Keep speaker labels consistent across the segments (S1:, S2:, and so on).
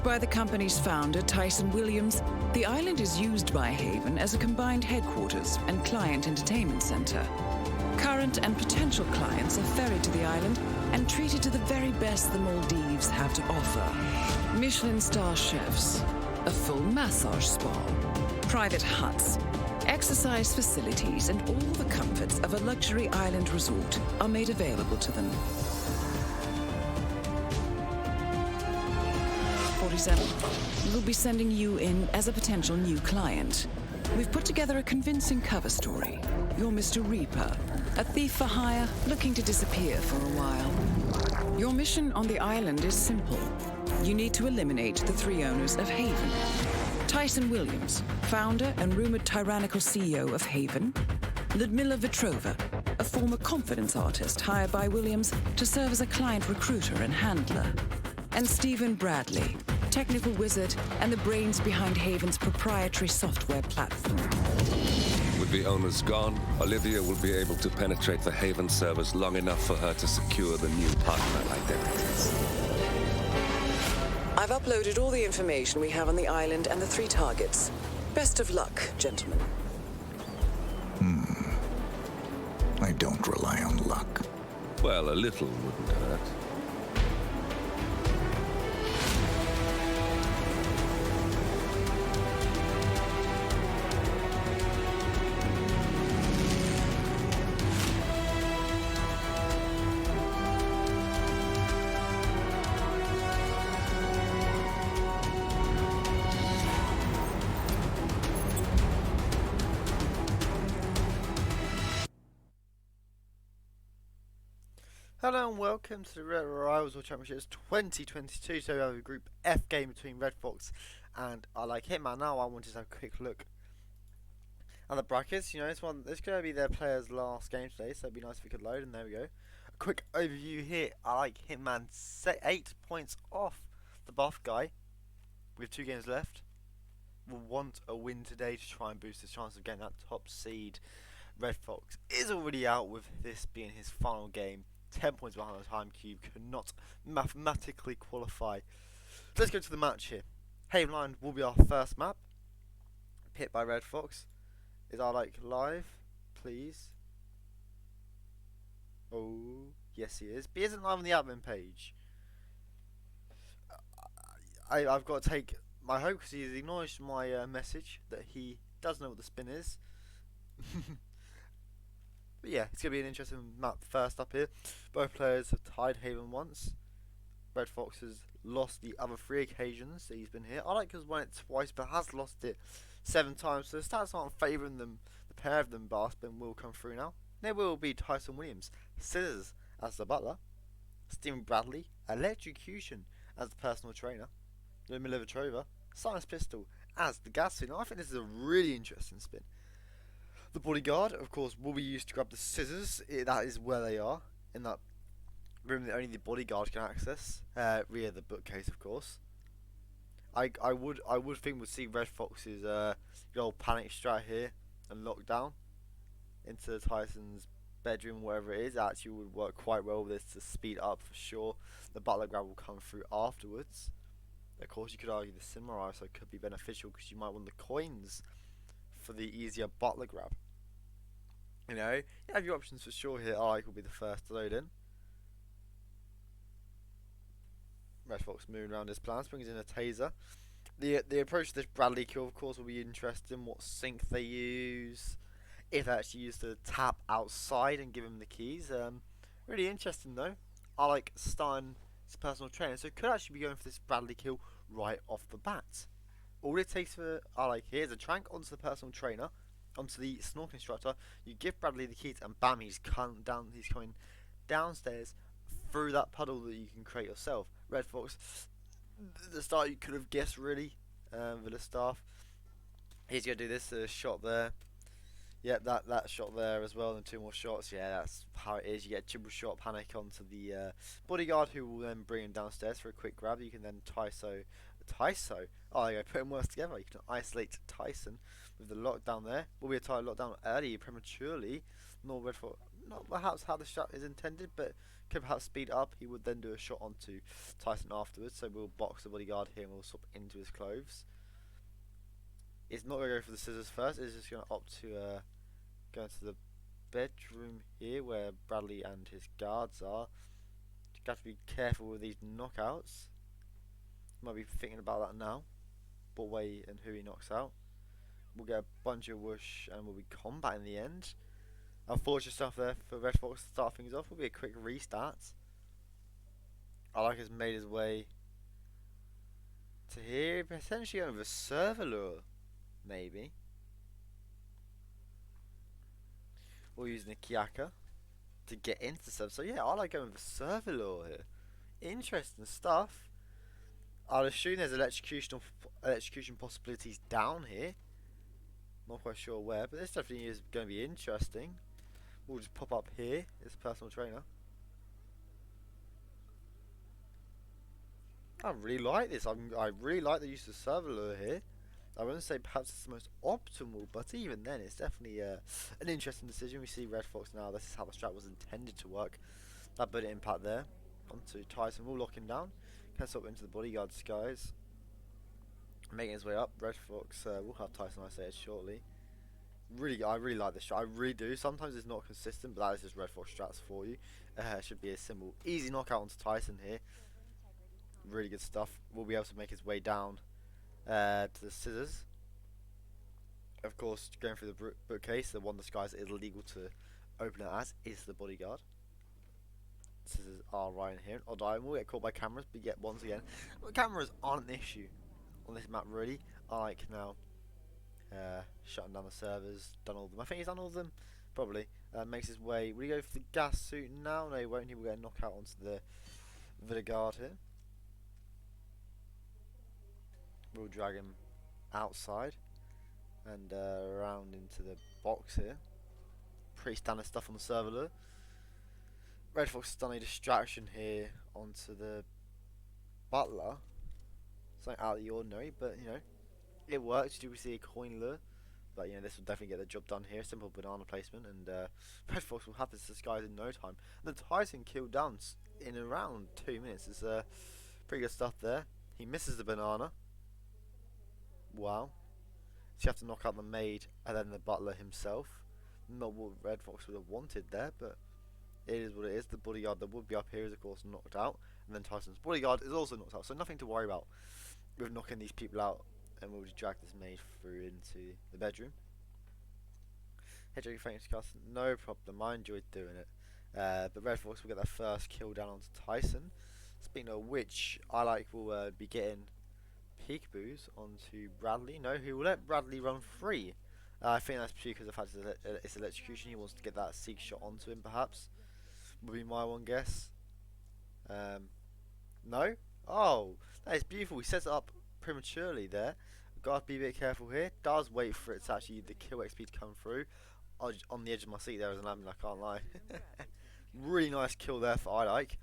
S1: Owned by the company's founder, Tyson Williams, the island is used by Haven as a combined headquarters and client entertainment center. Current and potential clients are ferried to the island and treated to the very best the Maldives have to offer. Michelin star chefs, a full massage spa, private huts, exercise facilities, and all the comforts of a luxury island resort are made available to them. 47. We'll be sending you in as a potential new client. We've put together a convincing cover story. You're Mr. Reaper, a thief for hire looking to disappear for a while. Your mission on the island is simple. You need to eliminate the three owners of Haven. Tyson Williams, founder and rumored tyrannical CEO of Haven. Ludmila Vetrova, a former confidence artist hired by Williams to serve as a client recruiter and handler. And Stephen Bradley, technical wizard and the brains behind Haven's proprietary software platform.
S2: With the owners gone, Olivia will be able to penetrate the Haven servers long enough for her to secure the new partner identities.
S1: I've uploaded all the information we have on the island and the three targets. Best of luck, gentlemen.
S3: I don't rely on luck.
S2: Well, a little wouldn't hurt.
S4: Hello and welcome to the RRWC22 Championships 2022. So we have a Group F game between Redfox and ILikeHitman. Now I wanted to have a quick look at the brackets. You know, this going to be their players' last game today, so it'd be nice if we could load. And there we go. A quick overview here. ILikeHitman 8 points off the buff guy with 2 games left. Will want a win today to try and boost his chance of getting that top seed. Redfox is already out with this being his final game. 10 points behind the time cube, could not mathematically qualify. Let's go to the match here. Haven Island will be our first map. Picked by Redfox. Is ILike live? Please. Oh, yes he is. But he isn't live on the admin page. I've got to take my hope because he's acknowledged my message that he does know what the spin is. But yeah, it's going to be an interesting map first up here. Both players have tied Haven once. Redfox has lost the other 3 occasions that he's been here. ILike has won it twice but has lost it 7 times. So the stats aren't favouring them, the pair of them, but our spin will come through now. There will be Tyson Williams, Scissors as the butler, Stephen Bradley, Electrocution as the personal trainer, Ludmila Vetrova, Science Pistol as the gas spin. I think this is a really interesting spin. The bodyguard, of course, will be used to grab the scissors. That is where they are, in that room that only the bodyguard can access, via the bookcase, of course. I would think we'd see Redfox's good old panic strat here and lockdown into Tyson's bedroom, wherever it is. Actually, would work quite well with this to speed up for sure. The butler grab will come through afterwards. Of course, you could argue the Samurai also could be beneficial because you might want the coins for the easier butler grab. You know, you have your options for sure here. ILike will be the first to load in. Redfox moving around his plans, brings in a taser. The approach to this Bradley kill, of course, will be interesting. What sync they use, if they actually use the tap outside and give him the keys. Really interesting though. ILike starting his personal trainer, so could actually be going for this Bradley kill right off the bat. All it takes for ILike here is a trank onto the personal trainer, onto the snorkel instructor. You give Bradley the keys, and bam, he's coming downstairs through that puddle that you can create yourself. Redfox, the start you could have guessed really, with the staff. He's gonna do this shot there. Yep, that shot there as well, and 2 more shots. Yeah, that's how it is. You get a triple shot panic onto the bodyguard, who will then bring him downstairs for a quick grab. You can then Tyso. Oh, there you go, put them worse together. You can isolate Tyson with the lockdown there. Will be a tight lockdown early prematurely. nor Redfox, not perhaps how the shot is intended, but could perhaps speed up. He would then do a shot onto Tyson afterwards, so we'll box the bodyguard here and we'll swap into his clothes. It's not going to go for the scissors first, it's just going to opt to go into the bedroom here where Bradley and his guards are. You have to be careful with these knockouts. Might be thinking about that now. What way and who he knocks out. We'll get a bunch of whoosh and we'll be combat in the end. Unfortunate stuff there for Redfox to start things off. Will be a quick restart. Has made his way to here, potentially going with a server lure, maybe. Or using a Kiaka to get into the server. So yeah, I like going with a server lure here. Interesting stuff. I'll assume there's electrocution possibilities down here. Not quite sure where, but this definitely is going to be interesting. We'll just pop up here. It's a personal trainer. I really like this. I really like the use of server lure here. I wouldn't say perhaps it's the most optimal, but even then, it's definitely an interesting decision. We see Redfox now. This is how the strat was intended to work. That bit of impact there onto Tyson. We'll lock him down. Can up into the bodyguard skies. Making his way up. Redfox will have Tyson isolated shortly. I really like this strat. I really do. Sometimes it's not consistent, but that is just Redfox strats for you. Should be a simple, easy knockout onto Tyson here. Really good stuff. We'll be able to make his way down to the scissors. Of course, going through the bookcase, the one disguise that is illegal to open it as is the bodyguard. Scissors are right in here. Although we'll get caught by cameras, but yet once again, cameras aren't an issue on this map really. ILike now shutting down the servers, done all of them. I think he's done all of them, probably. Makes his way. Will he go for the gas suit now? No, he won't. He will get a knockout onto the bodyguard here. We'll drag him outside and around into the box here. Pretty standard stuff on the server. Redfox has done a distraction here onto the butler. Something out of the ordinary, but you know, it works. Do we see a coin lure? But you know, this will definitely get the job done here. Simple banana placement, and Redfox will have this disguise in no time. And the Tyson killed down in around 2 minutes. It's pretty good stuff there. He misses the banana. Wow. So you have to knock out the maid and then the butler himself. Not what Redfox would have wanted there, but it is what it is. The bodyguard that would be up here is of course knocked out, and then Tyson's bodyguard is also knocked out. So nothing to worry about with knocking these people out, and we'll just drag this maid through into the bedroom. Hedgehog Frank's cast, no problem. I enjoyed doing it. But Redfox will get their first kill down onto Tyson. Speaking of which, ILike will be getting peekaboos onto Bradley. No, he will let Bradley run free. I think that's because of the fact that it's electrocution. He wants to get that seek shot onto him, perhaps. Would be my one guess. No? Oh, that is beautiful. He sets it up prematurely there. Gotta be a bit careful here. Does wait for it to actually the kill XP to come through. On the edge of my seat there as an admin, I can't lie. Really nice kill there for ILike.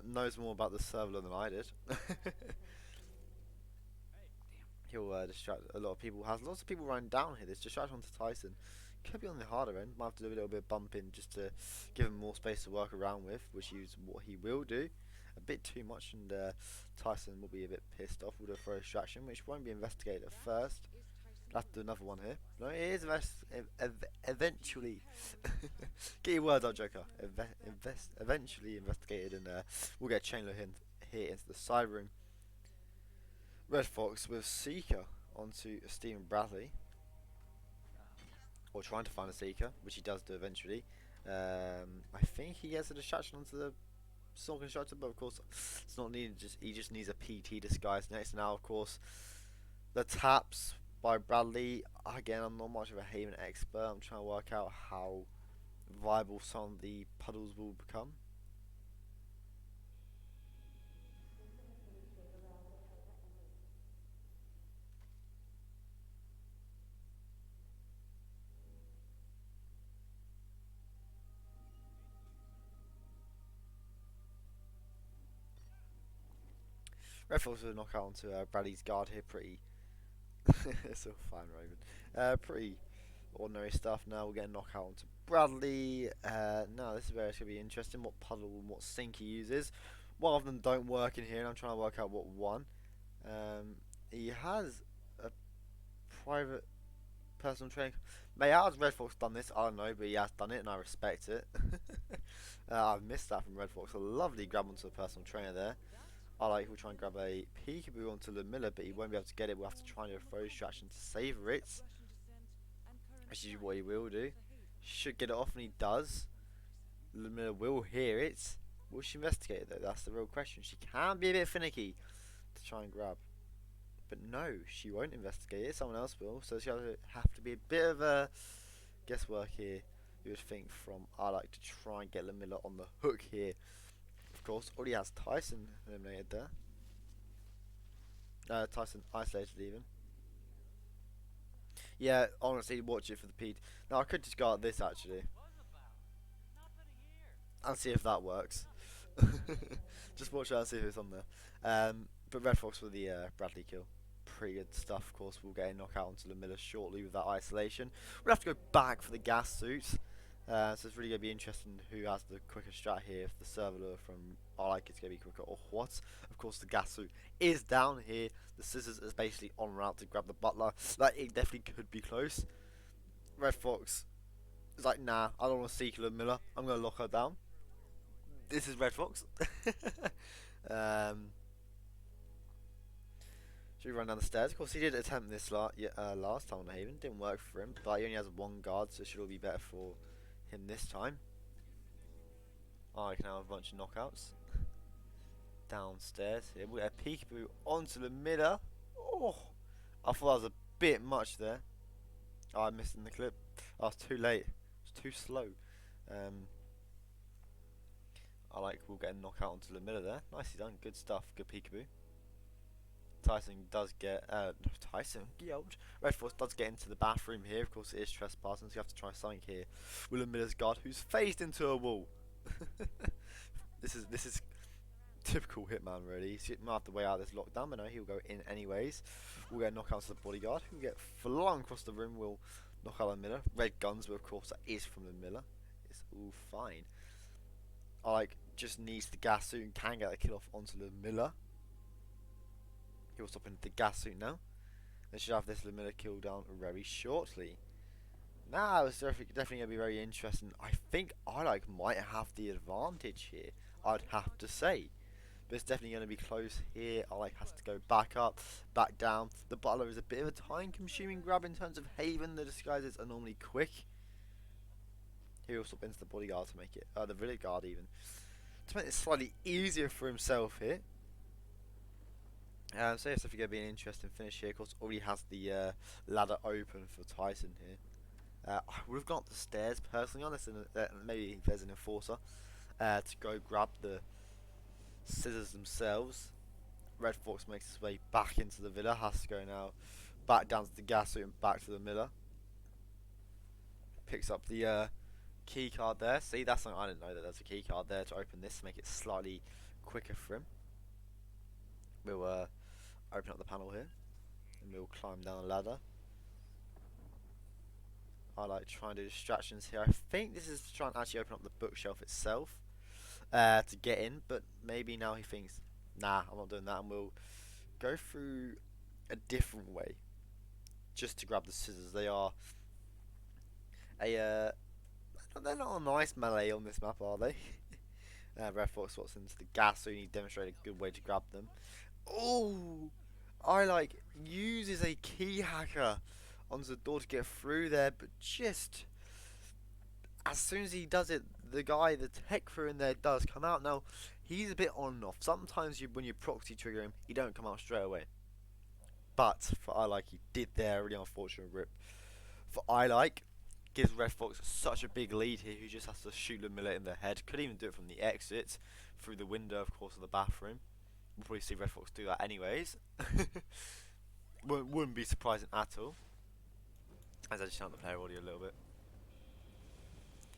S4: Knows more about the server than I did. He'll distract a lot of people. Has lots of people running down here. This distraction onto Tyson could be on the harder end. Might have to do a little bit of bumping just to give him more space to work around with, which is what he will do. A bit too much, and Tyson will be a bit pissed off with a throw distraction, which won't be investigated at first. I'll have to do another one here. No, it is eventually. Get your words out, Joker. Eventually investigated, and we'll get Chainlow here into the side room. Redfox with Seeker onto Stephen Bradley, or trying to find a Seeker, which he does do eventually. I think he gets a distraction onto the Song Constructor, but of course it's not needed. He just needs a PT disguise next. Now, of course, the taps by Bradley. Again, I'm not much of a Haven expert. I'm trying to work out how viable some of the puddles will become. Redfox will knock out onto Bradley's guard here. Pretty. It's so fine, Raven. Pretty ordinary stuff. Now we'll get a knockout onto Bradley, no, this is where it's going to be interesting. What puddle and what sink he uses. One of them don't work in here, and I'm trying to work out what one. He has a private personal training. May has Redfox done this? I don't know, but he has done it, and I respect it. I've missed that from Redfox. A lovely grab onto the personal trainer there. He'll try and grab a peekaboo onto the Miller, but he won't be able to get it. We'll have to try and do a throw distraction to savour it, which is what he will do. Should get it off, and he does. The Miller will hear it. Will she investigate it, though? That's the real question. She can be a bit finicky to try and grab. But no, she won't investigate it. Someone else will. So she'll have to be a bit of a guesswork here, you would think, from ILike to try and get Lamilla on the hook here. Of course, already has Tyson eliminated there. Tyson isolated even. Yeah, honestly, watch it for the Pete. Now, I could just go at this actually. And see if that works. Just watch out and see if it's on there. But Redfox with the Bradley kill. Pretty good stuff, of course. We'll get a knockout onto Lamilla shortly with that isolation. We'll have to go back for the gas suit. So it's really going to be interesting who has the quicker strat here. If the server from ILike is going to be quicker or what. Of course, the gas suit is down here. The scissors is basically en route to grab the butler. Like, it definitely could be close. Redfox is like, nah, I don't want to seek Lamilla. I'm going to lock her down. This is Redfox. Should we run down the stairs? Of course, he did attempt this last time on Haven. Didn't work for him, but he only has one guard, so it should all be better for him this time. I can have a bunch of knockouts. Downstairs here. We get a peekaboo onto the midder. Oh, I thought that was a bit much there. Oh, I missed in the clip. I was too late. It was too slow. ILike will get a knockout onto the midder there. Nicely done. Good stuff. Good peekaboo. Tyson does get Redfox does get into the bathroom here. Of course, it is trespassing, so you have to try something here. Willem Miller's guard, who's faced into a wall. This is typical Hitman, really. So you might have to wait out this lockdown, but no, he'll go in anyways. We'll get a knockout to the bodyguard, who'll get flung across the room. We'll knock out the Miller. Red guns, but of course that is from the Miller. It's all fine. ILike just needs the gas suit and can get a kill off onto the Miller. He'll stop into the gas suit now. They should have this Lamilla kill down very shortly. Now it's definitely going to be very interesting. I think ILike might have the advantage here, I'd have to say. But it's definitely going to be close here. ILike has to go back up, back down. The butler is a bit of a time consuming grab in terms of Haven. The disguises are normally quick. He'll stop into the bodyguard to make it, the rear guard even, to make it slightly easier for himself here. So it's definitely going to be an interesting finish here. Of course, already has the ladder open for Tyson here. I would have gone up the stairs personally on this, and maybe if there's an enforcer to go grab the scissors themselves. Redfox makes his way back into the villa. Has to go now back down to the gas suit and back to the Miller. Picks up the key card there. See, that's something I didn't know, that there's a key card there to open this to make it slightly quicker for him. We'll open up the panel here, and we'll climb down the ladder. ILike trying to do distractions here. I think this is to try and actually open up the bookshelf itself to get in, but maybe now he thinks, nah, I'm not doing that, and we'll go through a different way just to grab the scissors. They are they're not a nice melee on this map, are they? Redfox spots into the gas, so you need to demonstrate a good way to grab them. Oh, ILike uses a key hacker onto the door to get through there, but just as soon as he does it, the tech crew in there does come out. Now, he's a bit on and off. Sometimes when you proxy trigger him, he don't come out straight away. But for ILike, he did there. Really unfortunate rip for ILike. Gives Redfox such a big lead here, who just has to shoot Lamilla in the head. Could even do it from the exit, through the window, of course, of the bathroom. We'll probably see Redfox do that anyways. Wouldn't be surprising at all. As I just shut the player audio a little bit.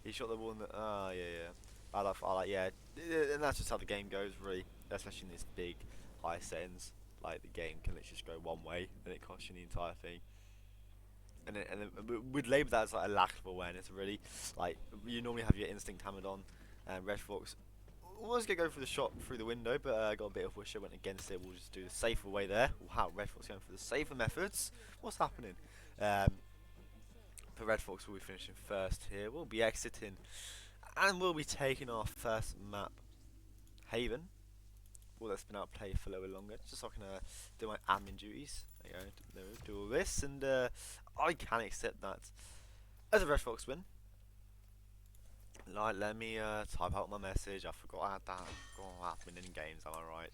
S4: He shot the one that, yeah. ILike, yeah. And that's just how the game goes, really. Especially in this big, high settings. Like, the game can literally just go one way, and it costs you the entire thing. we'd label that as like a lack of awareness. Really, like you normally have your instinct hammered on, and Redfox was gonna go for the shot through the window, but got a bit of wisher, went against it. We'll just do the safer way there. Wow, Redfox going for the safer methods. What's happening? But Redfox will be finishing first here. We'll be exiting, and we'll be taking our first map, Haven. Well, that's been out of play for a little bit longer, just so I can do my admin duties. There you go, do all this, and I can accept that as a Redfox win. Like, let me type out my message. I forgot I had that. Admin in games, am I right?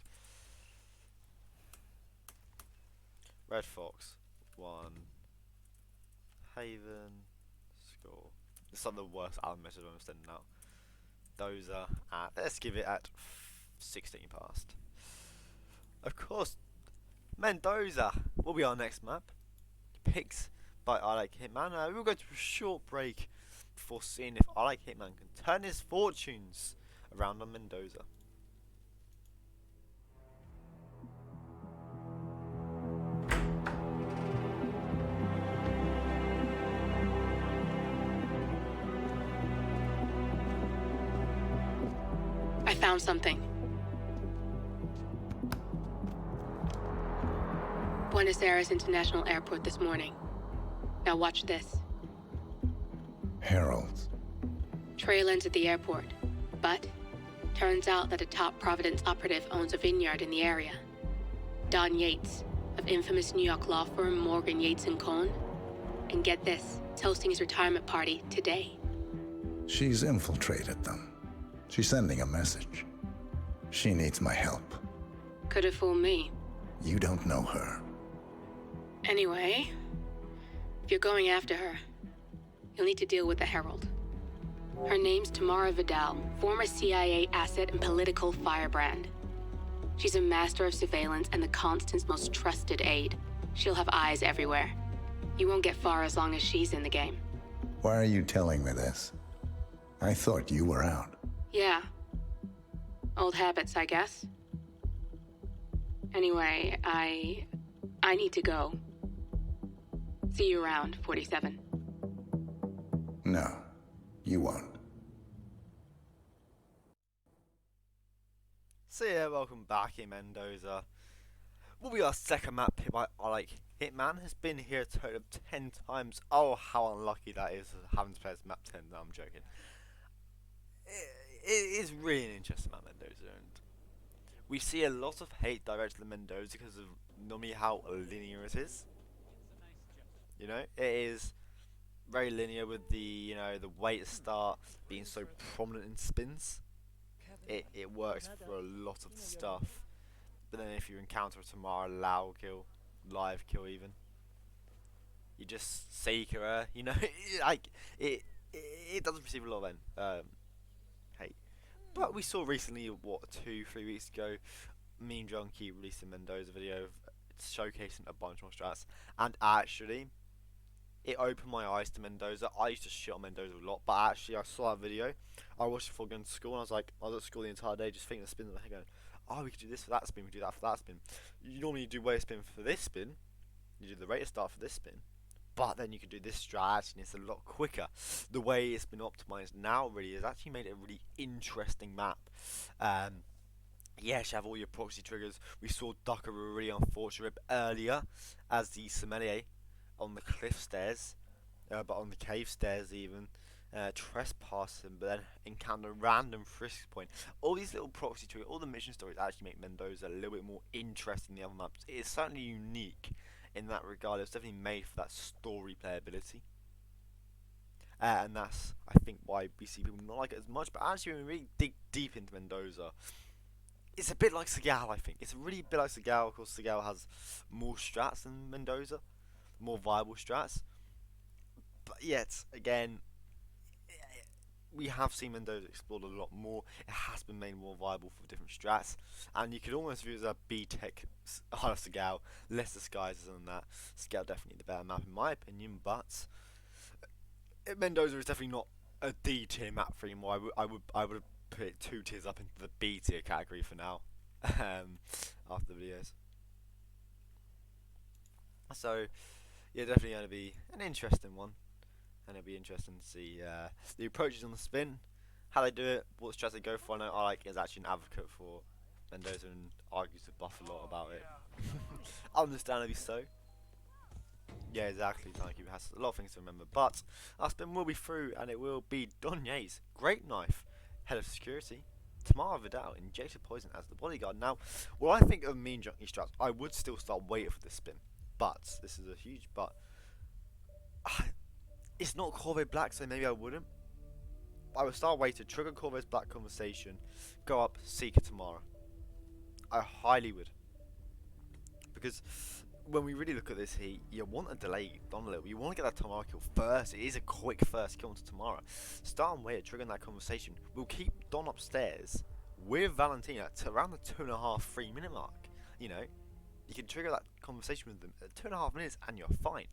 S4: Redfox 1, Haven, score. It's like the worst admin message I'm sending out. Those are at, let's give it at 16 past. Of course, Mendoza will be our next map. Picked by ILikeHitman. We'll go to a short break before seeing if ILikeHitman can turn his fortunes around on Mendoza.
S5: I found something. Buenos Aires International Airport this morning. Now watch this.
S3: Heralds.
S5: Trail ends at the airport, but turns out that a top Providence operative owns a vineyard in the area. Don Yates, of infamous New York law firm Morgan, Yates & Cohn. And get this, is hosting his retirement party today.
S3: She's infiltrated them. She's sending a message. She needs my help.
S5: Could have fooled me.
S3: You don't know her.
S5: Anyway, if you're going after her, you'll need to deal with the Herald. Her name's Tamara Vidal, former CIA asset and political firebrand. She's a master of surveillance and the Constant's most trusted aide. She'll have eyes everywhere. You won't get far as long as she's in the game.
S3: Why are you telling me this? I thought you were out.
S5: Yeah. Old habits, I guess. Anyway, I need to go. See you around, 47.
S3: No, you won't.
S4: So yeah, welcome back in Mendoza. Will be our second map picked by ILikeHitman. Has been here a total of 10 times. Oh, how unlucky that is having to play this map 10. No, I'm joking. It is really an interesting map, Mendoza, and we see a lot of hate directed at Mendoza because of normally how linear it is. You know, it is very linear with the the wait start being so prominent in spins. It works for a lot of the stuff. But then if you encounter a Tamara loud kill, live kill even, you just seeker her. You know, like it doesn't receive a lot of hate. But we saw recently, what, 2-3 weeks ago, Mean Junkie released a Mendoza video showcasing a bunch more strats, and actually it opened my eyes to Mendoza. I used to shit on Mendoza a lot, but actually I saw that video, I watched it before going to school, and I was at school the entire day just thinking of spins in my head going, oh, we could do this for that spin, we could do that for that spin. You normally do weight spin for this spin, you do the rate of start for this spin, but then you can do this strat and it's a lot quicker. The way it's been optimized now really has actually made it a really interesting map. Yes, you have all your proxy triggers. We saw Duck a really unfortunate earlier as the sommelier on the cliff stairs, but on the cave stairs even, trespassing, but then encounter a random frisk point. All these little proxy triggers, all the mission stories actually make Mendoza a little bit more interesting than the other maps. It is certainly unique in that regard. It's definitely made for that story playability. And that's, I think, why we see people not like it as much. But actually, when we really dig deep into Mendoza, it's a bit like Seagal, I think. It's a really bit like Seagal. Of course, Seagal has more strats than Mendoza, more viable strats. But yet, again, we have seen Mendoza explored a lot more. It has been made more viable for different strats. And you could almost view it as a B-Tech Seagal, less disguises than that. Seagal definitely the better map in my opinion, but Mendoza is definitely not a D tier map for anymore. I would put it 2 tiers up into the B tier category for now. After the videos. So yeah, definitely going to be an interesting one, and it'll be interesting to see the approaches on the spin, how they do it, what strategy they go for. I know ILike is actually an advocate for Mendoza and argues with Buff a lot about it. Understandably so. Yeah, exactly. Thank you. Has a lot of things to remember, but our spin will be through, and it will be Donye's Great Knife, Head of Security, Tamara Vidal, Injected Poison as the bodyguard. Now, what I think of Mean Junkie Straps, I would still start waiting for this spin, but this is a huge but. It's not Corvée Black, so maybe I wouldn't. I would start waiting, trigger Corvée Black conversation, go up, Seeker Tamara. I highly would, because when we really look at this here, you want to delay Don a little. You want to get that Tamara kill first. It is a quick first kill onto Tamara. Start and wait, triggering that conversation. We'll keep Don upstairs with Valentina to around the 2.5, 3 minute mark. You know, you can trigger that conversation with them at 2.5 minutes and you're fine.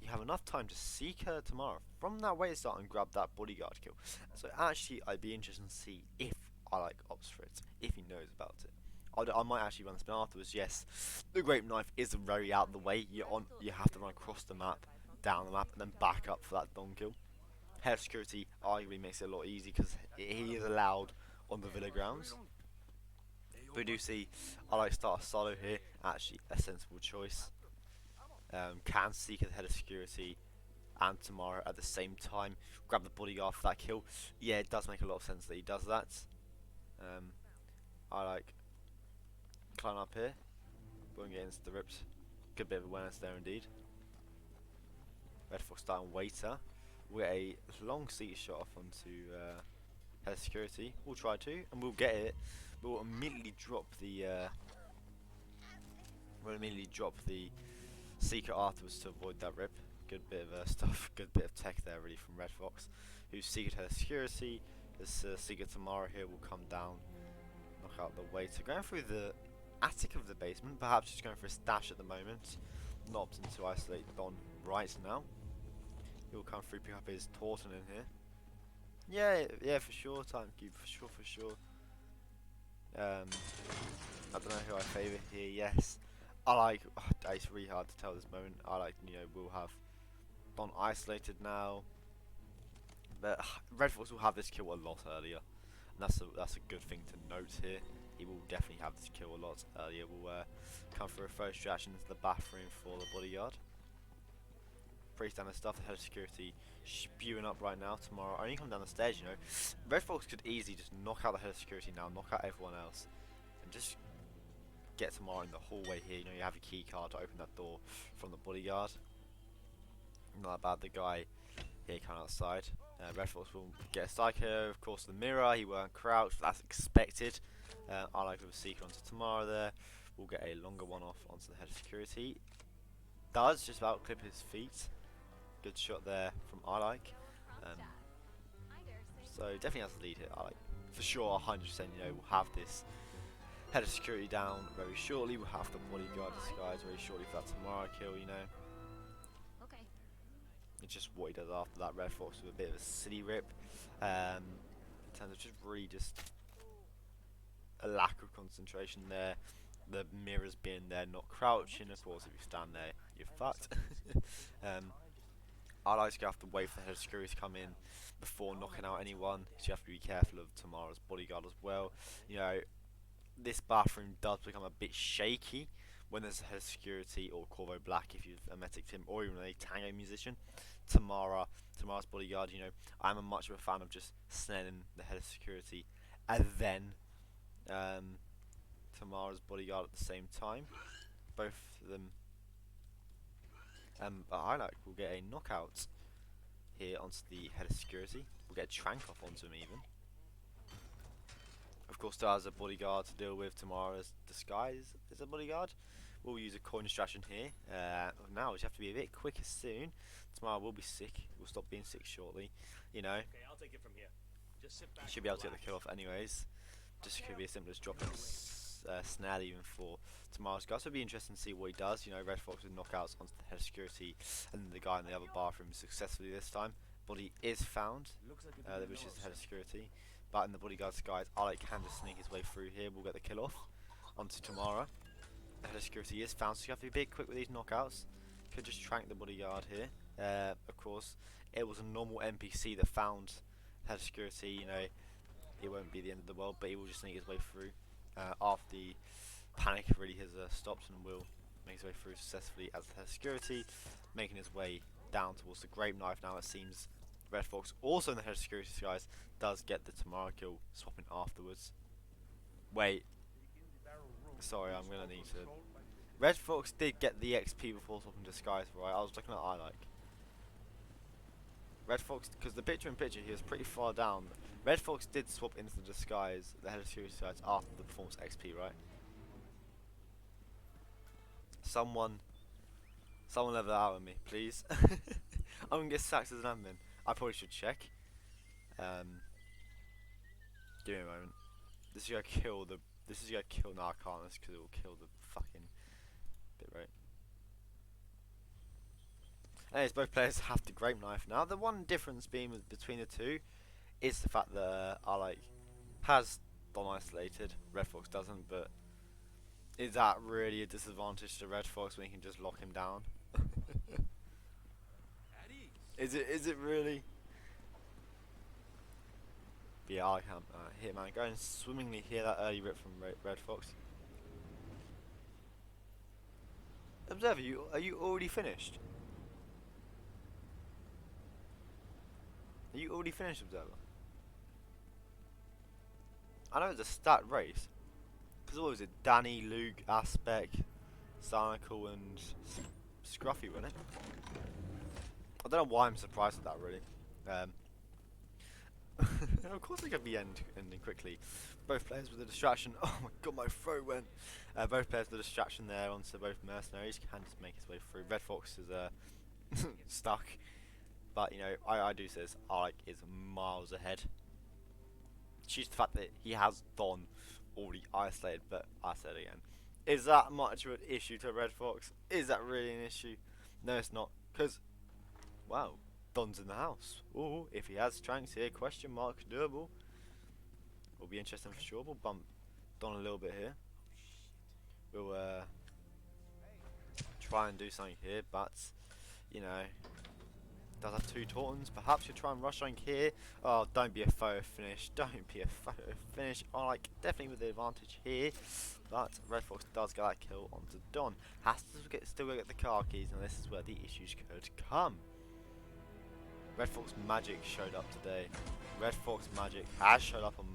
S4: You have enough time to seek her Tamara from that way to start and grab that bodyguard kill. So actually, I'd be interested to see if ILike opts for it, if he knows about it. I might actually run the spin afterwards. Yes, the Grape Knife is very out of the way. You have to run across the map, down the map, and then back up for that Don kill. Head of Security arguably makes it a lot easier because he is allowed on the Villa grounds. We do see ILike start a solo here, actually a sensible choice. Can seek the Head of Security and Tamara at the same time, grab the bodyguard for that kill. Yeah, it does make a lot of sense that he does that. ILike climb up here, going against the rips. Good bit of awareness there indeed. Redfox starting waiter. We'll get a long seat shot off onto Head of Security. We'll try to, and we'll get it. We'll immediately drop the Seeker afterwards to avoid that rip. Good bit of stuff, good bit of tech there really from Redfox, who's Seeker Head of Security. This Seeker Tamara here will come down, knock out the waiter. Going through the attic of the basement, perhaps just going for a stash at the moment. Not opting to isolate Don right now. He'll come through, pick up his Taunton in here. Yeah, for sure, Time Cube, for sure. I don't know who I favour here. Yes, ILike. It's really hard to tell this moment. ILike, we'll have Don isolated now, but Redfox will have this kill a lot earlier, and that's a good thing to note here. He will definitely have this kill a lot earlier. We'll come for a first distraction into the bathroom for the bodyguard. Pretty standard stuff. The Head of Security spewing up right now. Tomorrow only come down the stairs. Redfox could easily just knock out the Head of Security now, knock out everyone else, and just get Tamara in the hallway here. You have a key card to open that door from the bodyguard. Not bad. The guy here coming outside. Redfox will get a psycho. Of course, the mirror. He won't crouch. That's expected. ILike with a Seeker onto Tamara there. We'll get a longer one off onto the Head of Security. Does just about clip his feet. Good shot there from ILike. So definitely has the lead here. ILike for sure, 100%. We'll have this Head of Security down very shortly. We'll have the bodyguard disguise very shortly for that Tamara kill.
S6: Okay.
S4: It's just what he does after that. Redfox with a bit of a city rip. In terms of just really just a lack of concentration there. The mirrors being there, not crouching. Of course, if you stand there, you're fucked. ILike's gonna have to wait for the Head of Security to come in before knocking out anyone. So you have to be careful of Tamara's bodyguard as well. This bathroom does become a bit shaky when there's a Head of Security or Corvée Black if you've a medic team or even a tango musician. Tamara's bodyguard. I'm a much of a fan of just snaring the Head of Security and then Tamara's bodyguard at the same time. Both of them. But ILike will get a knockout here onto the Head of Security. We'll get a trank off onto him even. Of course, still has a bodyguard to deal with. Tamara's disguise is a bodyguard. We'll use a coin distraction here. Now we have to be a bit quicker soon. Tamara will be sick. We'll stop being sick shortly.
S7: Okay, I'll take it from here. Just sit back.
S4: Should be able to get the kill off anyways. Just could be as simple as dropping snare even for Tamara's guy. So it'll be interesting to see what he does. Redfox with knockouts onto the Head of Security and the guy in the other bathroom successfully this time. Body is found, which is the Head of Security. But in the bodyguard's disguise, ILike can just sneak his way through here. We'll get the kill off onto Tamara. The Head of Security is found, so you have to be a bit quick with these knockouts. could just trank the bodyguard here. Of course, it was a normal NPC that found head of security. You know, it won't be the end of the world, but he will just sneak his way through after the panic really has stopped, and will make his way through successfully as the head of security, making his way down towards the grave knife. Now it seems Redfox, also in the head of security guys, does get the Tamara kill, swapping afterwards. Wait, sorry, I'm gonna need to. Redfox did get the XP before swapping disguise, right? I was looking at ILike. Redfox, because the picture in picture he was pretty far down. Redfox did swap into the disguise, the head of security guys, after the performance XP, right? Someone level that out with me, please. I'm gonna get sacked as an admin. I probably should check. Give me a moment. This is gonna kill the. This is gonna kill. No, I can't. This because it will kill the fucking bit, right? Anyways, both players have the grape knife now. The one difference being between the two is the fact that ILike has Don isolated. Redfox doesn't, but is that really a disadvantage to Redfox when you can just lock him down? Is it really? But yeah, ILikeHitman going swimmingly here. That early rip from Redfox. Observer, are you already finished? Are you already finished, Observer? I know it's a stat race. Because what was it? Danny, Luke, Aspect, Sarnical, and Scruffy, wasn't it? I don't know why I'm surprised at that, really. Of course, it could be ending quickly. Both players with a distraction. Oh my god, my throat went. Both players with a distraction there onto both mercenaries. Can just make his way through. Redfox is stuck. But, you know, I do say this. ILike is miles ahead. Choose the fact that he has Don already isolated, but I said it again. Is that much of an issue to Redfox? Is that really an issue? No, it's not. Because, wow, Don's in the house. Ooh, if he has tranks here, question mark, doable. Will be interesting for sure. We'll bump Don a little bit here. We'll try and do something here, but, you know, does have two Tautons. Perhaps you'll try and rush on here. Oh, don't be a photo finish. Don't be a photo finish. ILike definitely with the advantage here. But Redfox does get that kill onto Don. Has to still get the car keys, and this is where the issues could come. Redfox magic showed up today. Redfox magic has showed up on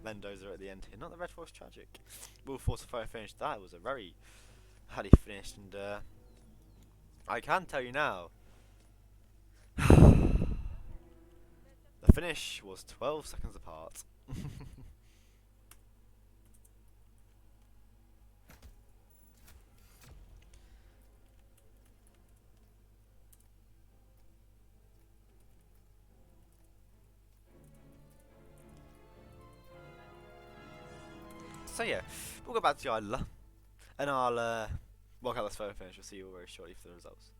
S4: Mendoza at the end here. Not the Redfox tragic. Will force a photo finish. That was a very highly finished, and I can tell you now. The finish was 12 seconds apart. So yeah, we'll go back to the idler, and I'll work out this photo finish. We'll see you very shortly for the results.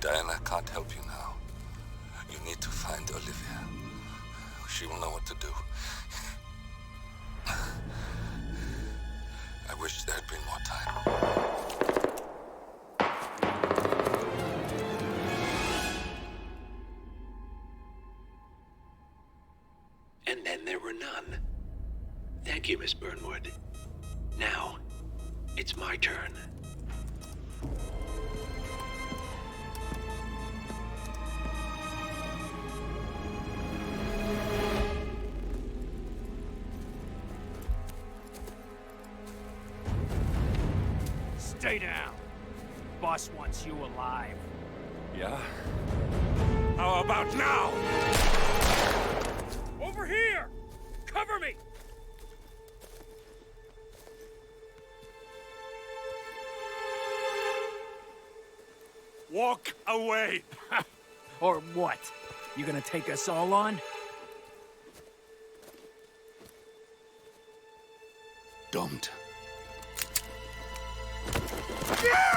S2: Diana can't help you now. You need to find Olivia. She will know what to do. I wish there had been more time.
S8: And then there were none. Thank you, Miss Burnwood. Now, it's my turn.
S7: Stay down. Boss wants you alive.
S2: Yeah? How about now?
S7: Over here! Cover me!
S2: Walk away!
S7: Or what? You gonna take us all on?
S2: Don't.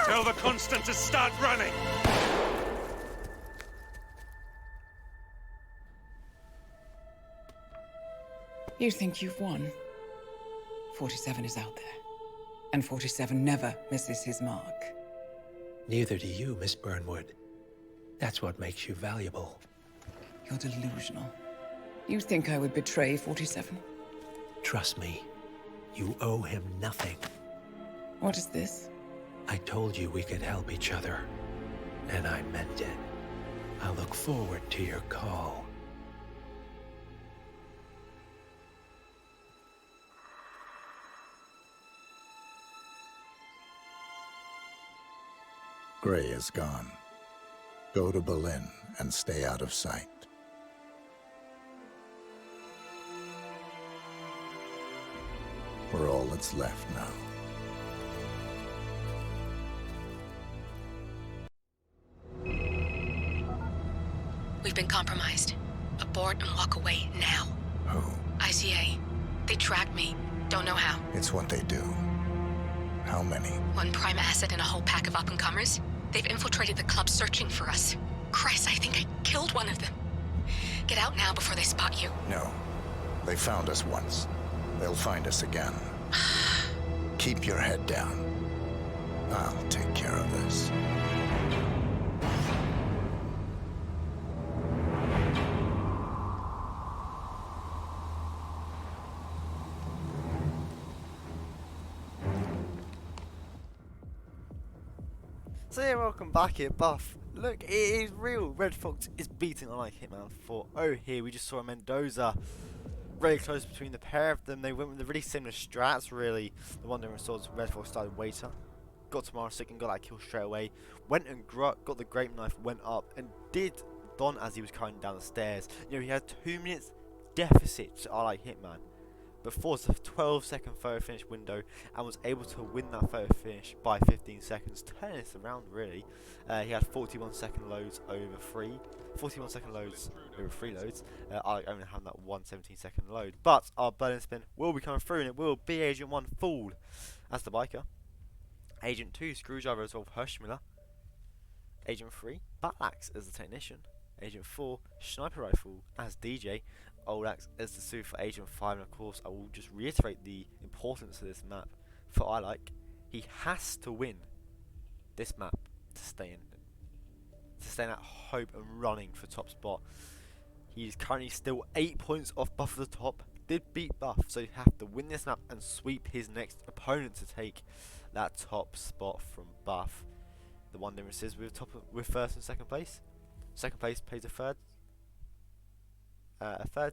S2: Tell the Constant to start running!
S1: You think you've won? 47 is out there. And 47 never misses his mark.
S8: Neither do you, Miss Burnwood. That's what makes you valuable.
S1: You're delusional. You think I would betray 47?
S8: Trust me, you owe him nothing.
S1: What is this?
S8: I told you we could help each other, and I meant it. I look forward to your call.
S3: Gray is gone. Go to Berlin and stay out of sight. We're all that's left now.
S5: We've been compromised. Abort and walk away now.
S3: Who?
S5: ICA. They tracked me. Don't know how.
S3: It's what they do. How many?
S5: One prime asset and a whole pack of up-and-comers. They've infiltrated the club searching for us. Christ, I think I killed one of them. Get out now before they spot you.
S3: No. They found us once. They'll find us again. Keep your head down. I'll take care of this.
S4: So yeah, welcome back here, Buff. Look, it is real. Redfox is beating ILikeHitman for here. We just saw a Mendoza. Really close between the pair of them. They went with the really similar strats, really. The Wandering Swords, Redfox started waiter. Got Tomorrow Sick and got that kill straight away. Went and got the Grape Knife, went up and did Don as he was coming down the stairs. You know, he had 2 minutes deficit to ILikeHitman. But forced a 12-second photo finish window and was able to win that photo finish by 15 seconds, turning this around really. He had 41 second loads over 3. 41 second loads over 3 loads. I only have that 1 17-second load. But our Berlin spin will be coming through and it will be Agent 1 Fool as the biker. Agent 2 Screwdriver as well, Hirschmiller. Agent 3 Battle-Axe as the technician. Agent 4 Sniper Rifle as DJ. Old Axe as the suit for Agent 5, and of course I will just reiterate the importance of this map for ILike. He has to win this map to stay in that hope and running for top spot. He's currently still 8 points off Buff at the top. Did beat Buff, so you have to win this map and sweep his next opponent to take that top spot from Buff. The one difference is with first and second place. Second place plays a third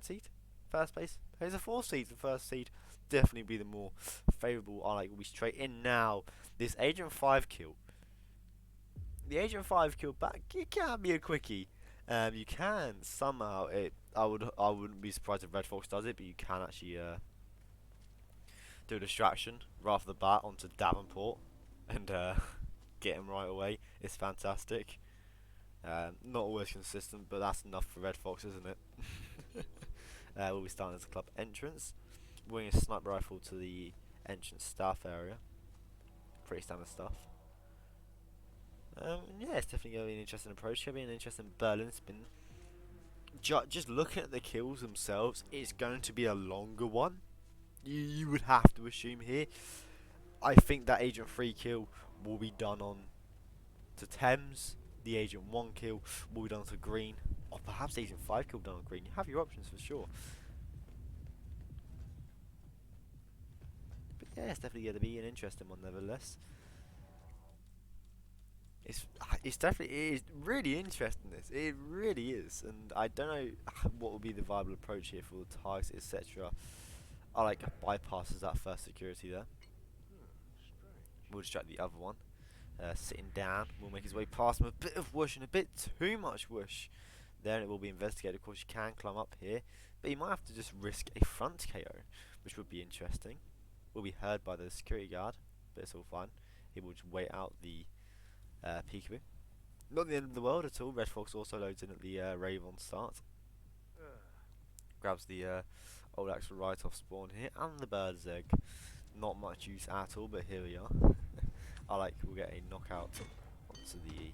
S4: seed. First place plays a fourth seed. The first seed definitely be the more favourable. ILike will be straight in now. This Agent 5 kill. The Agent 5 kill back. It can be a quickie. You can somehow. I wouldn't be surprised if Redfox does it, but you can actually do a distraction right off the bat onto Davenport and get him right away. It's fantastic. Not always consistent, but that's enough for Redfox, isn't it? We'll be starting as a club entrance. Bringing a sniper rifle to the entrance staff area. Pretty standard stuff. Yeah, it's definitely going to be an interesting approach. It's going to be an interesting Berlin spin. Just looking at the kills themselves, it's going to be a longer one. You would have to assume here. I think that Agent 3 kill will be done on to Thames. The Agent 1 kill will be done to Green. Or perhaps Agent 5 kill done on Green. You have your options for sure. But yeah, it's definitely going to be an interesting one nevertheless. It's definitely, it is really interesting, this, it really is, and I don't know what will be the viable approach here for the targets, etc. I like bypasses that first security there. We'll distract the other one, sitting down, we'll make his way past him, a bit of whoosh and a bit too much whoosh there, and it will be investigated. Of course you can climb up here, but you might have to just risk a front KO, which would be interesting. Will be heard by the security guard, but it's all fine. He will just wait out the peekaboo. Not the end of the world at all. Redfox also loads in at the Raven start. Grabs the old axe right off spawn here, and the bird's egg. Not much use at all, but here we are. We'll get a knockout onto the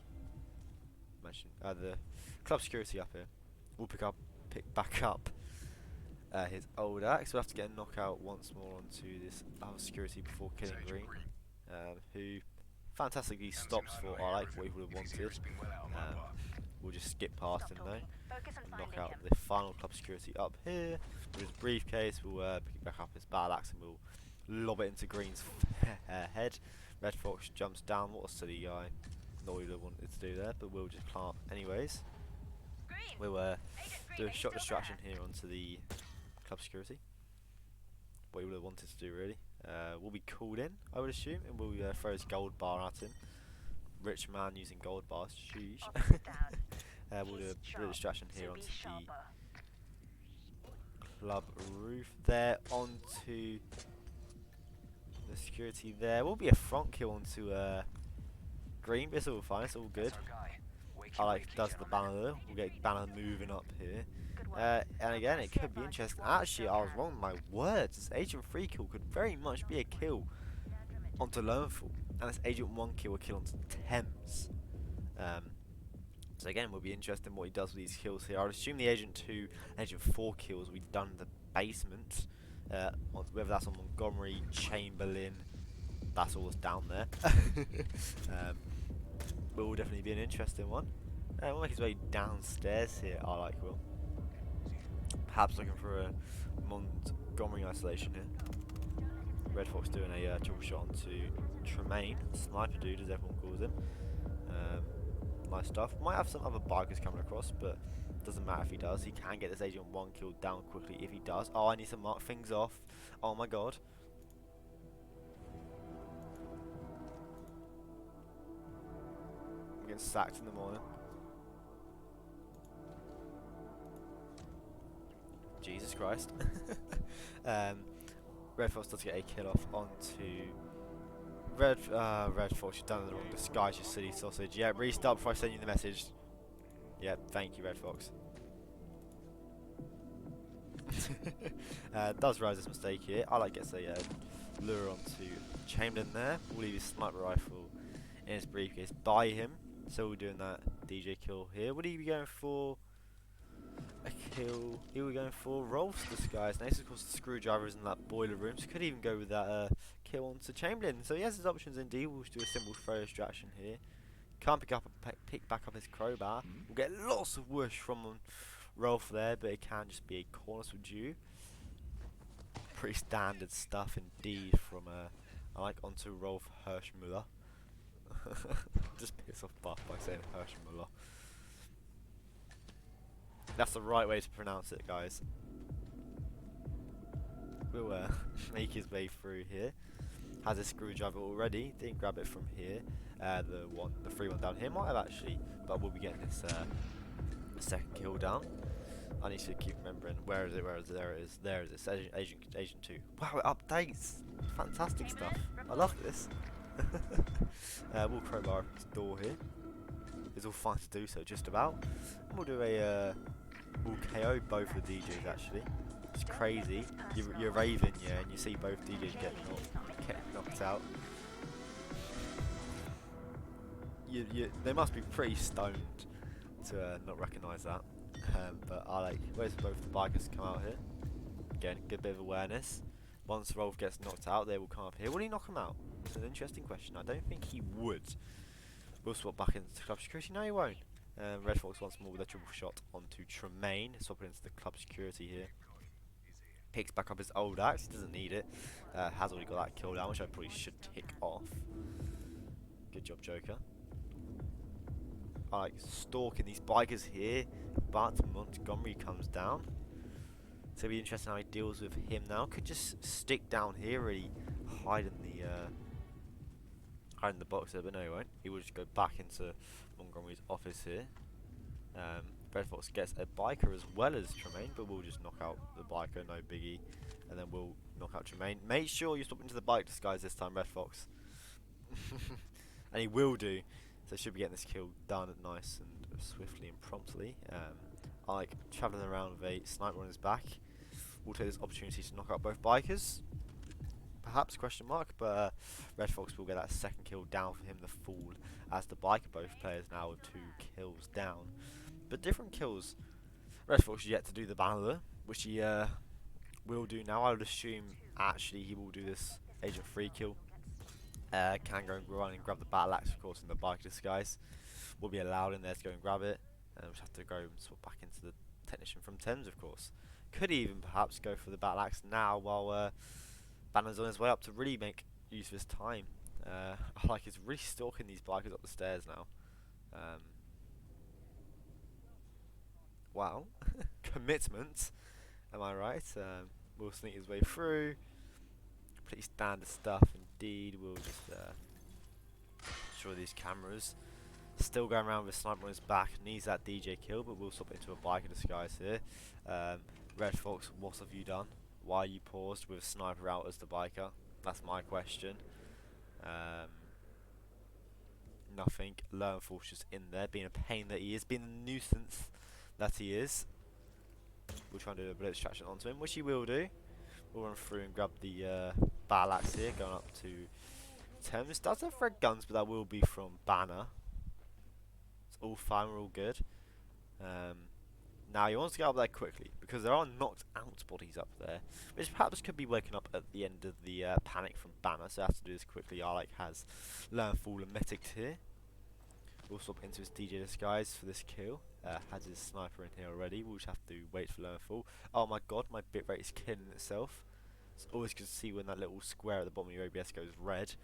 S4: club security up here. We'll pick back up his old axe. We'll have to get a knockout once more onto this other security before killing Green, who fantastically stops for what we would have wanted. We'll just skip past him though and knock out the final club security up here with his briefcase. We'll pick back up his battle axe and we'll lob it into Green's head. Redfox jumps down. What a silly guy. Not what we would have wanted to do there, but we'll just climb up anyways. We'll do a shot distraction here onto the club security. What we would have wanted to do really. Will be called in, I would assume, and we'll throw his gold bar at him. Rich man using gold bars, sheesh. We'll do a distraction here onto the club roof there, onto the security there. Will be a front kill onto Green, but it's all fine, it's all good. Does the banner though. We'll get banner moving up here. And again, it could be interesting. Actually, I was wrong with my words. This Agent 3 kill could very much be a kill onto Lowenfall, and this Agent 1 kill a kill onto Thames. So again, will be interesting what he does with these kills here. I would assume the Agent 2 and Agent 4 kills will be done in the basement. Whether that's on Montgomery, Chamberlain, that's all that's down there. Will definitely be an interesting one. We'll make his way downstairs here. Will. Perhaps looking for a Montgomery isolation here. Redfox doing a triple shot onto Tremaine, sniper dude as everyone calls him. Nice stuff. Might have some other bikers coming across, but doesn't matter if he does. He can get this Agent 1 killed down quickly if he does. Oh, I need to mark things off. Oh my god. I'm getting sacked in the morning. Jesus Christ. Redfox does get a kill off onto Redfox. You've done the wrong disguise, you silly sausage. Yeah, restart before I send you the message. Yeah, thank you, Redfox. Does realize this mistake here. Gets a lure onto Chamberlain there. We'll leave his sniper rifle in his briefcase by him. So we're doing that DJ kill here. Would he be going for a kill? He was going for Rolf's disguise. Next, of course, the screwdriver is in that boiler room. So could even go with that kill onto Chamberlain. So he has his options indeed. We'll just do a simple throw distraction here. Can't pick back up his crowbar. We'll get lots of whoosh from Rolf there, but it can just be a corner subdue. Pretty standard stuff indeed from onto Rolf Hirschmuller. Just piss off Buff by saying Hirschmuller. That's the right way to pronounce it, guys. We'll make his way through here. Has a screwdriver already. Didn't grab it from here. The free one down here might have actually, but we'll be getting this second kill down. I need to keep remembering where is it. There it is. There it is. Agent 2. Wow, it updates. Fantastic stuff. I love this. We'll crowbar this door here. It's all fine to do so, just about. And we'll do a we'll KO both the DJs actually. It's crazy. You're raving, yeah, and you see both DJs getting knocked out. they must be pretty stoned to not recognise that. But I like, where's both the bikers come out here? Again, good bit of awareness. Once Rolf gets knocked out, they will come up here. Will he knock him out? It's an interesting question. I don't think he would. We'll swap back into club security. No, he won't. Redfox once more with a triple shot onto Tremaine. Swapping into the club security here. Picks back up his old axe. He doesn't need it. Has already got that kill down, which I probably should tick off. Good job, Joker. I like stalking these bikers here, but Montgomery comes down. So it'll be interesting how he deals with him now. Could just stick down here, really hide in the box there, but no, he won't. He will just go back into Montgomery's office here. Redfox gets a biker as well as Tremaine, but we'll just knock out the biker, no biggie, and then we'll knock out Tremaine. Make sure you stop into the bike disguise this time, Redfox. And he will do. So should be getting this kill done nice and swiftly and promptly. I like travelling around with a sniper on his back. We'll take this opportunity to knock out both bikers. Perhaps, question mark, but Redfox will get that second kill down for him, the fool, as the biker both players now with 2 kills down. But different kills. Redfox is yet to do the banner, which he will do now. I would assume actually he will do this Agent 3 kill. Can go and run and grab the battle axe, of course, in the biker disguise. Will be allowed in there to go and grab it. And we'll have to go and swap back into the technician from Thames, of course. Could even perhaps go for the battle axe now while Banner's on his way up to really make use of his time. I like he's really stalking these bikers up the stairs now. Wow, commitment. Am I right? We'll sneak his way through. Pretty standard stuff indeed. We'll just destroy these cameras. Still going around with a sniper on his back. Needs that DJ kill, but we'll swap it into a biker disguise here. Redfox, what have you done? Why are you paused with a sniper out as the biker? That's my question. Nothing. Learnforce just in there, being a pain that he is, being the nuisance that he is. We'll try and do a bit of distraction onto him, which he will do. We'll run through and grab the battle axe here, going up to Thames. Does have red guns, but that will be from Banner. It's all fine, we're all good. Now he wants to get up there quickly, because there are knocked out bodies up there, which perhaps could be waking up at the end of the panic from Banner, so I have to do this quickly. I like has Learnfall and Mythics here. We'll swap into his DJ disguise for this kill. Has his sniper in here already. We'll just have to wait for Learnfall. Oh my god, my bitrate is killing itself. It's always good to see when that little square at the bottom of your OBS goes red.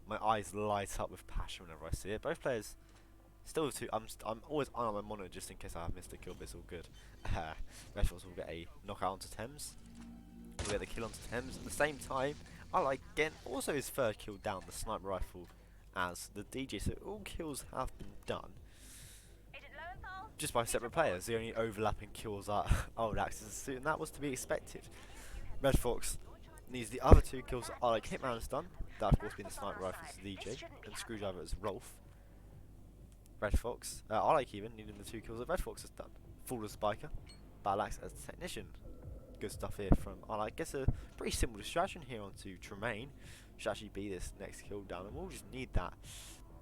S4: My eyes light up with passion whenever I see it. Both players still with 2. I'm always on my monitor just in case I have missed a kill, but it's all good. Redfox will get a knockout onto Thames. We'll get the kill onto Thames. At the same time, I like getting also his third kill down, the sniper rifle, as the DJ. So all kills have been done just by separate players. The only overlapping kills are old axes, and that was to be expected. Redfox needs the other 2 kills that ILikeHitman has done. That of course being the sniper rifle as the DJ, and Screwdriver as Rolf. Redfox, ILikeHitman needing the 2 kills that Redfox has done. Fool as biker, battle axe as technician. Good stuff here from I guess a pretty simple distraction here onto Tremaine. Should actually be this next kill down, and we'll just need that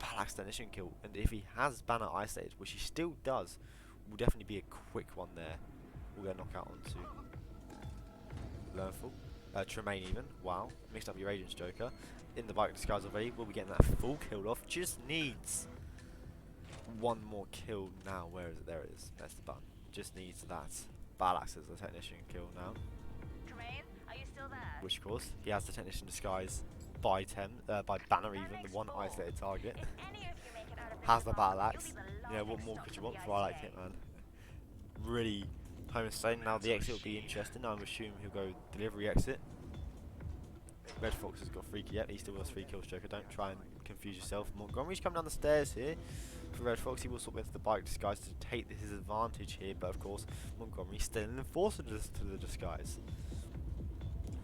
S4: battle axe technician kill. And if he has Banner isolated, which he still does, will definitely be a quick one there. We'll get a knockout onto Learnful. Tremaine even. Wow, mixed up your agents, Joker. In the bike disguise already. We'll be getting that full kill off. Just needs one more kill now. Where is it? There it is. That's the button. Just needs that battle axe as the technician kill now.
S6: Tremaine, are you still there?
S4: Which of course he has the technician disguise by Banner even, the one isolated target. Has the battle axe. You know, what more could you want for ILikeHitman? Really home staying. Now the exit will be interesting. I'm assuming he'll go delivery exit. Redfox has got 3 kills. Yep, he still got 3 kills, Joker. Don't try and confuse yourself. Montgomery's come down the stairs here. For Redfox, he will swap into the bike disguise to take his advantage here, but of course Montgomery's still an enforcer to the disguise.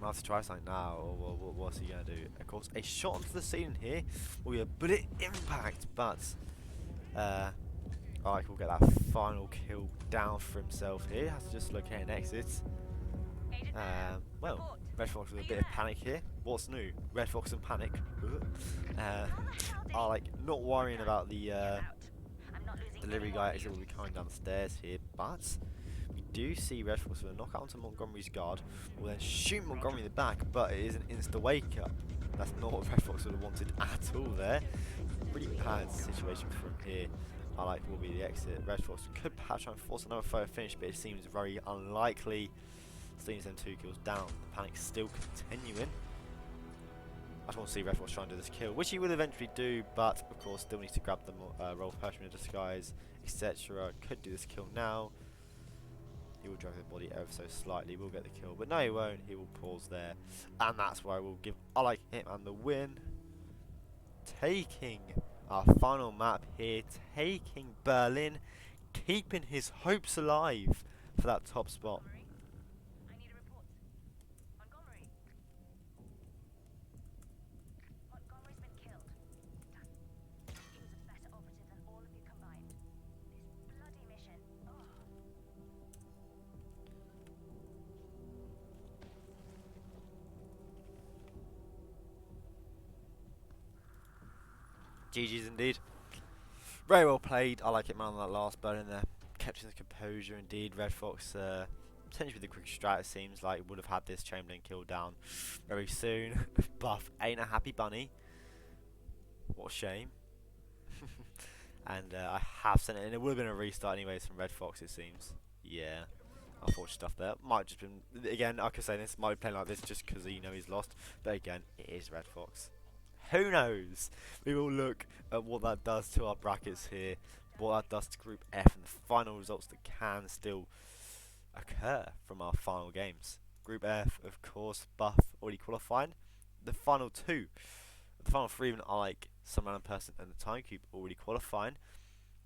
S4: I'll have to try something now, or what's he going to do? Of course, a shot onto the ceiling here will be a bullet impact, but Ike will get that final kill down for himself here. Has to just locate an exit.
S6: Agent
S4: Well, Redfox with a bit of panic here. What's new? Redfox and panic. Are like not worrying about the delivery guy actually will be coming down the stairs here, but we do see Redfox with a knockout onto Montgomery's guard, will then shoot Montgomery in the back, but it is an insta wake up. That's not what Redfox would have wanted at all there. Pretty bad situation for him here. I like will be the exit. Redfox could perhaps try and force another photo finish, but it seems very unlikely. Steams them 2 kills down. The panic's still continuing. I just want to see Redfox try and do this kill, which he will eventually do, but of course still needs to grab the roll Pershman in disguise, etc. Could do this kill now. He will drag the body ever so slightly, will get the kill, but no he won't, he will pause there. And that's where I will give ILikeHitman the win. Taking our final map here, taking Berlin, keeping his hopes alive for that top spot.
S6: I need a report. Montgomery. Montgomery's been killed. Done. He was a better operative than all of you combined. This bloody mission. Oh.
S4: GG's indeed. Very well played. ILikeHitman on that last Berlin there. Kept his composure indeed. Redfox potentially with the quick strat, it seems like would have had this Chamberlain killed down very soon. Buff ain't a happy bunny. What a shame. And I have sent it in. It would have been a restart anyways from Redfox, it seems. Yeah. Unfortunate stuff there. Might just been, again, I could say this might be playing like this just because you know he's lost. But again, it is Redfox. Who knows? We will look at what that does to our brackets here, what that does to Group F, and the final results that can still occur from our final games. Group F, of course, Buff already qualifying. The final 2, the final 3, even like Some Random Person and the Time Cube already qualifying.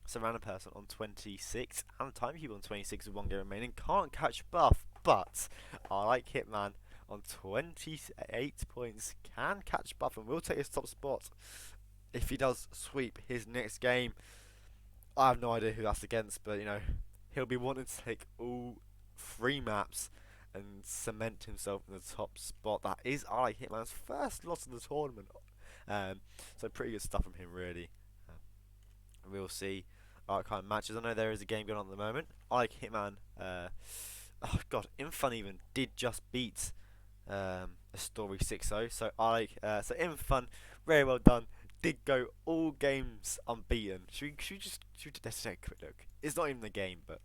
S4: Some Random Person on 26 and the Time Cube on 26 with 1 game remaining. Can't catch Buff, but ILikeHitman on 28 points can catch Buff and will take his top spot if he does sweep his next game. I have no idea who that's against, but you know, he'll be wanting to take all 3 maps and cement himself in the top spot. That is ILikeHitman's first loss in the tournament, so pretty good stuff from him really. We'll see kind of matches. I know there is a game going on at the moment. ILikeHitman, oh god, Infun even did just beat a story 6-0. So so Infun, very well done. Did go all games unbeaten. Should we just let's take a quick look. It's not even the game, but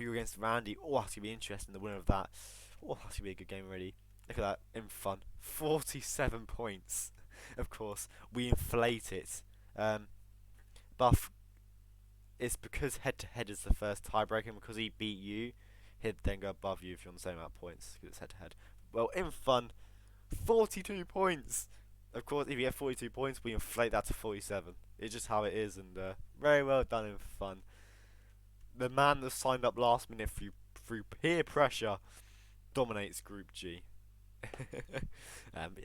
S4: you're against Randy. Oh, that's gonna be interesting. The winner of that. Oh, that's gonna be a good game already. Look at that, Infun, 47 points. Of course, we inflate it. Buff. It's because head-to-head is the first tiebreaker, and because he beat you, he'd then go above you if you're on the same amount of points, because it's head-to-head. Well, Infun, 42 points. Of course, if you get 42 points, we inflate that to 47. It's just how it is, and very well done, Infun. The man that signed up last minute through peer pressure dominates Group G.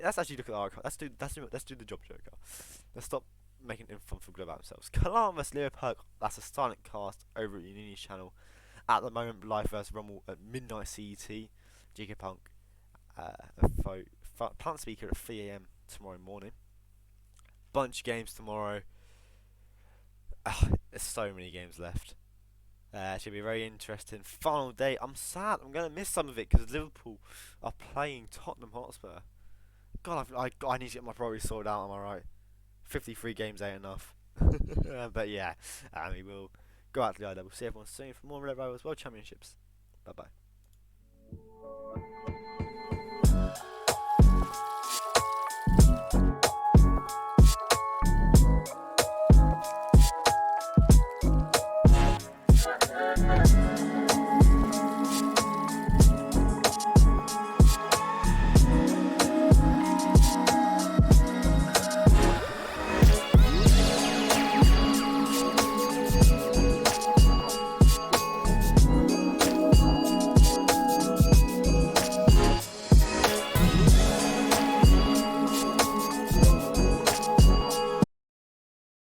S4: Let's actually look at our. Let's do the job joker. Let's stop making Infun feel good about themselves. Kalam vs Leo Perk, that's a silent cast over at Unini's channel. At the moment, live vs Rumble at midnight CET. GK Punk, Plant Speaker at 3 AM tomorrow morning. Bunch of games tomorrow. There's so many games left. Should be very interesting. Final day. I'm sad. I'm going to miss some of it because Liverpool are playing Tottenham Hotspur. God, I need to get my priorities sorted out. Am I right? 53 games ain't enough. But yeah, we will go out to the ILikeHitman. We'll see everyone soon for more Red Rivals World Championships. Bye bye.